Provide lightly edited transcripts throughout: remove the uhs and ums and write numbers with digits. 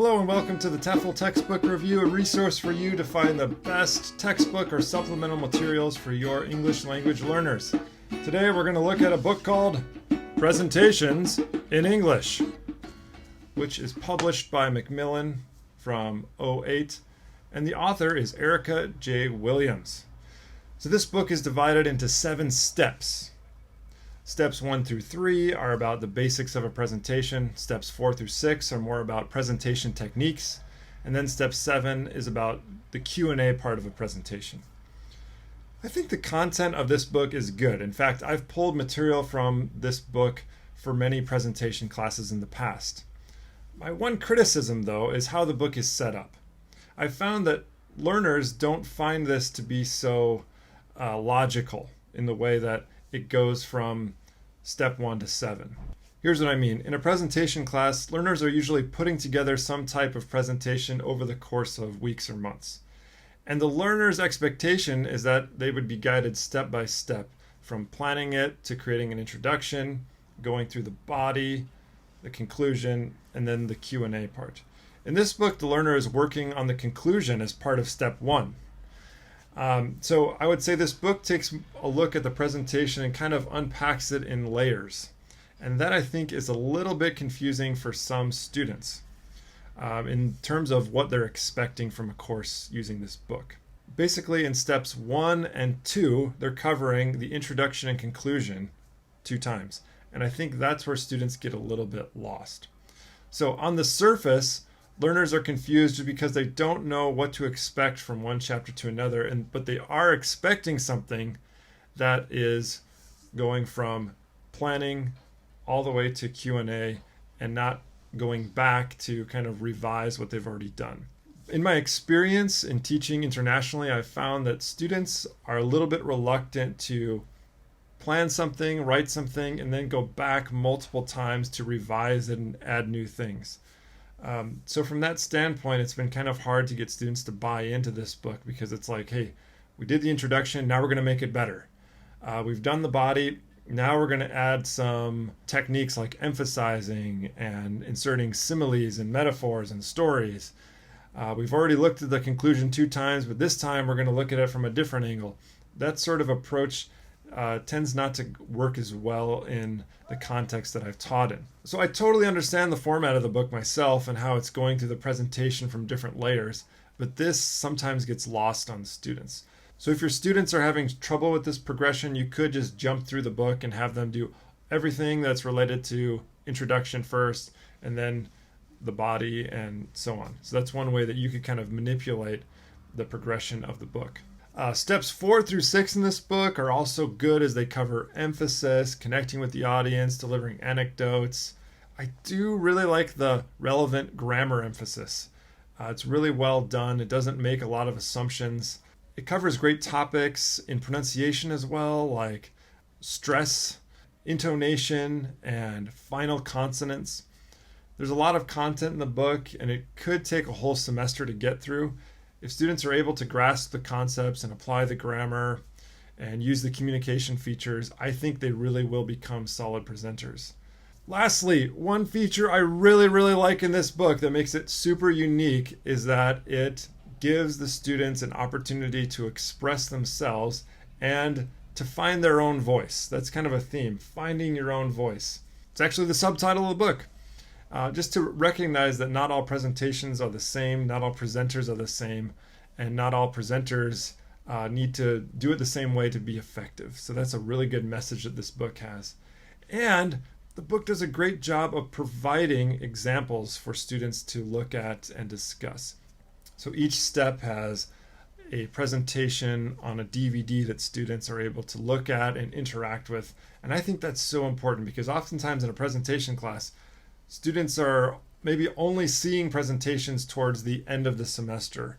Hello and welcome to the TEFL Textbook Review, a resource for you to find the best textbook or supplemental materials for your English language learners. Today we're going to look at a book called Presentations in English, which is published by Macmillan from '08, and the author is Erica J. Williams. So this book is divided into 7 steps. Steps 1 through 3 are about the basics of a presentation. Steps 4 through 6 are more about presentation techniques. And then step 7 is about the Q&A part of a presentation. I think the content of this book is good. In fact, I've pulled material from this book for many presentation classes in the past. My one criticism, though, is how the book is set up. I've found that learners don't find this to be so logical in the way that it goes from step 1 to 7. Here's what I mean. In a presentation class, learners are usually putting together some type of presentation over the course of weeks or months. And the learner's expectation is that they would be guided step by step from planning it to creating an introduction, going through the body, the conclusion, and then the Q&A part. In this book, the learner is working on the conclusion as part of step 1. So I would say this book takes a look at the presentation and kind of unpacks it in layers. And that I think is a little bit confusing for some students in terms of what they're expecting from a course using this book. Basically in steps 1 and 2, they're covering the introduction and conclusion 2 times. And I think that's where students get a little bit lost. So on the surface, learners are confused because they don't know what to expect from one chapter to another, but they are expecting something that is going from planning all the way to Q&A and not going back to kind of revise what they've already done. In my experience in teaching internationally, I've found that students are a little bit reluctant to plan something, write something, and then go back multiple times to revise it and add new things. So from that standpoint, it's been kind of hard to get students to buy into this book because it's like, hey, we did the introduction, now we're going to make it better. We've done the body, now we're going to add some techniques like emphasizing and inserting similes and metaphors and stories. We've already looked at the conclusion 2 times, but this time we're going to look at it from a different angle. That sort of approach tends not to work as well in the context that I've taught in. So I totally understand the format of the book myself and how it's going through the presentation from different layers, but this sometimes gets lost on students. So if your students are having trouble with this progression, you could just jump through the book and have them do everything that's related to introduction first and then the body and so on. So that's one way that you could kind of manipulate the progression of the book. Steps 4 through 6 in this book are also good as they cover emphasis, connecting with the audience, delivering anecdotes. I do really like the relevant grammar emphasis. It's really well done. It doesn't make a lot of assumptions. It covers great topics in pronunciation as well, like stress, intonation, and final consonants. There's a lot of content in the book, and it could take a whole semester to get through. If students are able to grasp the concepts and apply the grammar and use the communication features, I think they really will become solid presenters. Lastly, one feature I really like in this book that makes it super unique is that it gives the students an opportunity to express themselves and to find their own voice. That's kind of a theme, finding your own voice. It's actually the subtitle of the book. Just to recognize that not all presentations are the same, not all presenters are the same, and not all presenters need to do it the same way to be effective. So that's a really good message that this book has. And the book does a great job of providing examples for students to look at and discuss. So each step has a presentation on a DVD that students are able to look at and interact with. And I think that's so important because oftentimes in a presentation class, students are maybe only seeing presentations towards the end of the semester,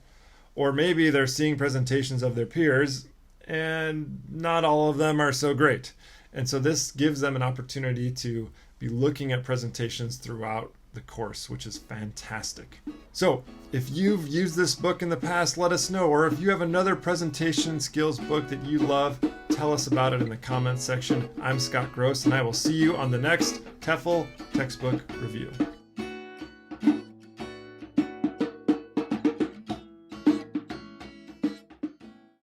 or maybe they're seeing presentations of their peers and not all of them are so great. And so this gives them an opportunity to be looking at presentations throughout the course, which is fantastic. So if you've used this book in the past, let us know. Or if you have another presentation skills book that you love, tell us about it in the comments section. I'm Scott Gross, and I will see you on the next TEFL Textbook Review.